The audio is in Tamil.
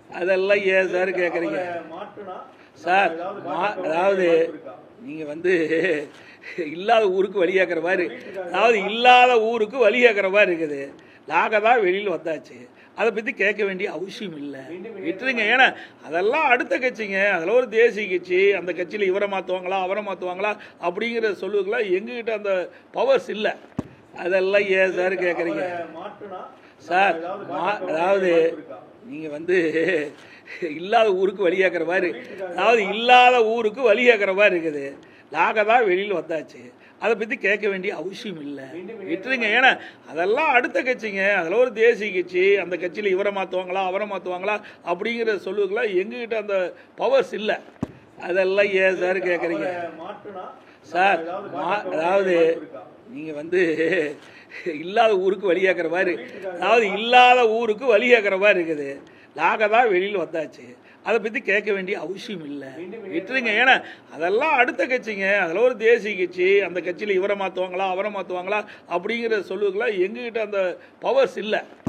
அதெல்லாம் ஏன் சார் கேட்குறீங்க சார்? அதாவது நீங்கள் இல்லாத ஊருக்கு வழியாக்குற மாதிரி, அதாவது இல்லாத ஊருக்கு வழியாக்குற மாதிரி இருக்குது. நாங்கள் தான் வெளியில் வந்தாச்சு, அதை பற்றி கேட்க வேண்டிய அவசியம் இல்லை, விட்டுருங்க. ஏன்னா அதெல்லாம் அடுத்த கட்சிங்க, அதில் ஒரு தேசிய கட்சி, அந்த கட்சியில் இவரை மாற்றுவாங்களா அவரை மாற்றுவாங்களா அப்படிங்கிற சொல்லுவதுக்கெல்லாம் எங்ககிட்ட அந்த பவர்ஸ் இல்லை. அதெல்லாம் ஏன் சார் கேட்குறீங்க சார்? அதாவது நீங்கள் இல்லாத ஊருக்கு வழியாக்குற மாதிரி, அதாவது இல்லாத ஊருக்கு வழியாக்குற மாதிரி இருக்குது. நாங்கள் தான் வெளியில் வந்தாச்சு, அதை பற்றி கேட்க வேண்டிய அவசியம் இல்லை, விட்டுருங்க. ஏன்னா அதெல்லாம் அடுத்த கட்சிங்க, அதில் ஒரு தேசிய கட்சி, அந்த கட்சியில் இவரை மாற்றுவாங்களா அவரை மாற்றுவாங்களா அப்படிங்கிற சொல்லுவதுக்கெல்லாம் எங்ககிட்ட அந்த பவர்ஸ் இல்லை. அதெல்லாம் ஏன் சார் கேட்குறீங்க சார்? அதாவது நீங்கள் இல்லாத ஊருக்கு வழியாக்குற மாதிரி, அதாவது இல்லாத ஊருக்கு வழியாக்குற மாதிரி இருக்குது. நாங்கள் தான் வெளியில் வந்தாச்சு, அதை பற்றி கேட்க வேண்டிய அவசியம் இல்லை, விட்டுருங்க. ஏன்னா அதெல்லாம் அடுத்த கட்சிங்க, அதில் ஒரு தேசிய கட்சி, அந்த கட்சியில் இவரை மாற்றுவாங்களா அவரை மாற்றுவாங்களா அப்படிங்கிற சொல்லுவதுக்கெல்லாம் எங்ககிட்ட அந்த பவர்ஸ் இல்லை.